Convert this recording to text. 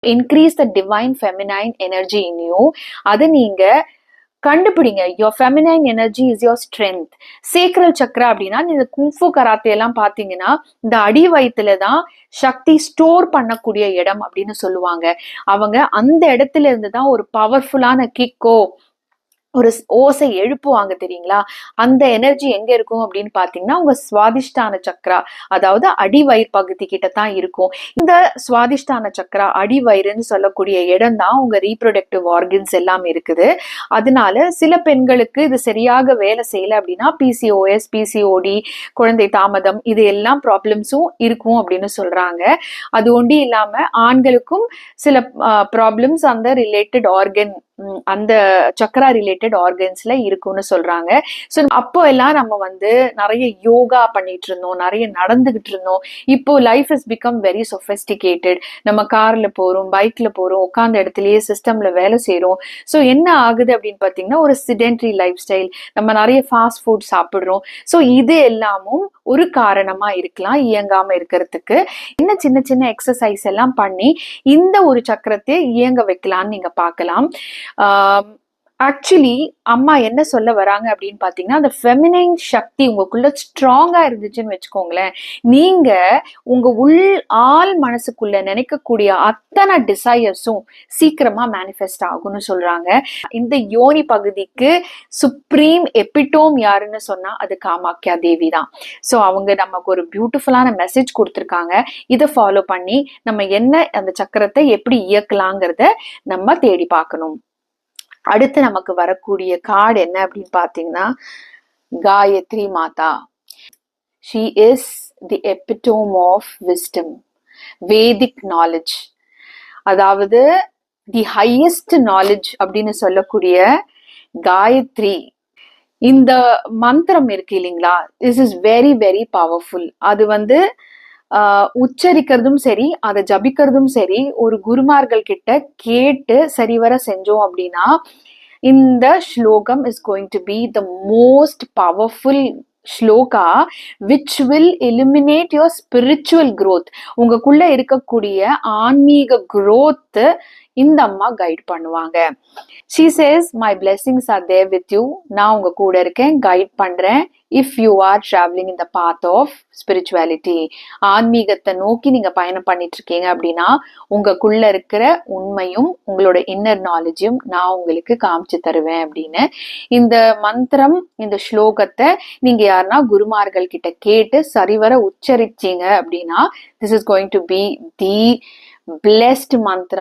increase the divine feminine energy in you. அதை நீங்க கண்டுபிடிங்க. your feminine energy is your strength. Sacral Chakra அப்படின்னா இந்த குங்ஃபு கராத்தே எல்லாம் பாத்தீங்கன்னா இந்த அடி வயிற்றுலதான் சக்தி ஸ்டோர் பண்ணக்கூடிய இடம் அப்படின்னு சொல்லுவாங்க. அவங்க அந்த இடத்துல இருந்துதான் ஒரு பவர்ஃபுல்லான கிக்கோ ஒரு ஓசை எழுப்புவாங்க தெரியுங்களா. அந்த எனர்ஜி எங்க இருக்கும் அப்படின்னு பாத்தீங்கன்னா உங்க சுவாதிஷ்டான சக்ரா, அதாவது அடிவயிறு பகுதி கிட்ட தான் இருக்கும். இந்த சுவாதிஷ்டான சக்ரா அடிவயிறுன்னு சொல்லக்கூடிய இடம் தான் உங்க ரீப்ரொடக்டிவ் ஆர்கன்ஸ் எல்லாம் இருக்குது. அதனால சில பெண்களுக்கு இது சரியாக வேலை செய்யல அப்படின்னா PCOS, PCOD, குழந்தை தாமதம் இது எல்லாம் ப்ராப்ளம்ஸும் இருக்கும் அப்படின்னு சொல்றாங்க. அது ஒண்டி இல்லாம ஆண்களுக்கும் சில ப்ராப்ளம்ஸ் அந்த ரிலேட்டட் ஆர்கன், அந்த சக்ரா ரிலேட்டட் ஆர்கன்ஸ்ல இருக்கும்னு சொல்றாங்க. ஸோ அப்போ எல்லாம் நம்ம நிறைய யோகா பண்ணிட்டு இருந்தோம், நிறைய நடந்துகிட்டு இருந்தோம். இப்போ life is become very sophisticated. நம்ம கார்ல போறோம், பைக்ல போறோம், உட்கார்ந்த இடத்துலயே சிஸ்டம்ல வேலை செய்யறோம். ஸோ என்ன ஆகுது அப்படின்னு பாத்தீங்கன்னா ஒரு சிடென்ட்ரி லைஃப் ஸ்டைல், நம்ம நிறைய ஃபாஸ்ட் ஃபுட் சாப்பிடுறோம். ஸோ இது எல்லாமும் ஒரு காரணமா இருக்கலாம் இயங்காம இருக்கிறதுக்கு. என்ன சின்ன சின்ன எக்ஸசைஸ் எல்லாம் பண்ணி இந்த ஒரு சக்கரத்தை இயங்க வைக்கலாம்னு நீங்க பார்க்கலாம். ஆக்சுவலி அம்மா என்ன சொல்ல வராங்க அப்படின்னு பாத்தீங்கன்னா அந்த ஃபெமினைன் சக்தி உங்களுக்குள்ள ஸ்ட்ராங்கா இருந்துச்சுன்னு வச்சுக்கோங்களேன், நீங்க உங்க ஆள் மனசுக்குள்ள நினைக்கக்கூடிய அத்தனை டிசையர்ஸும் சீக்கிரமா மேனிஃபெஸ்ட் ஆகும்னு சொல்றாங்க. இந்த யோனி பகுதிக்கு சுப்ரீம் எபிட்டோம் யாருன்னு சொன்னா அது காமாக்கியா தேவி தான். ஸோ அவங்க நமக்கு ஒரு பியூட்டிஃபுல்லான மெசேஜ் கொடுத்துருக்காங்க. இதை ஃபாலோ பண்ணி நம்ம என்ன அந்த சக்கரத்தை எப்படி இயக்கலாங்கிறத நம்ம தேடி பார்க்கணும். அடுத்து நமக்கு வரக்கூடிய கார்டு என்ன அப்படின்னு பாத்தீங்கன்னா Gayatri Mata. She is the epitome of wisdom, Vedic knowledge, அதாவது தி ஹையஸ்ட் நாலேஜ் அப்படின்னு சொல்லக்கூடிய காயத்ரி. இந்த மந்திரம் இருக்கு இல்லைங்களா, this is very very powerful. அது உச்சரிக்கிறதும் சரி, அதை ஜபிக்கிறதும் சரி, ஒரு குருமார்கள் கிட்ட கேட்டு சரிவர செஞ்சோம் அப்படின்னா இந்த ஸ்லோகம் is going to be the most powerful shloka which will eliminate your spiritual growth. உங்களுக்குள்ள இருக்கக்கூடிய ஆன்மீக growth இந்த அம்மா கைட் பண்ணுவாங்க. She says my blessings are there with you. நான் உங்க கூட இருக்கேன், கைட் பண்றேன். if you are traveling in the path of spirituality, ஆன்மீகத்தை நோக்கி நீங்க பயணம் பண்ணிட்டு இருக்கீங்க அப்படின்னா உங்களுக்குள்ள இருக்கிற உண்மையும் உங்களோட இன்னர் நாலேஜும் நான் உங்களுக்கு காமிச்சு தருவேன் அப்படின்னு. இந்த மந்திரம், இந்த ஸ்லோகத்தை நீங்க யாருன்னா குருமார்கள் கிட்ட கேட்டு சரிவர உச்சரிச்சீங்க அப்படின்னா this is going to be the blessed mantra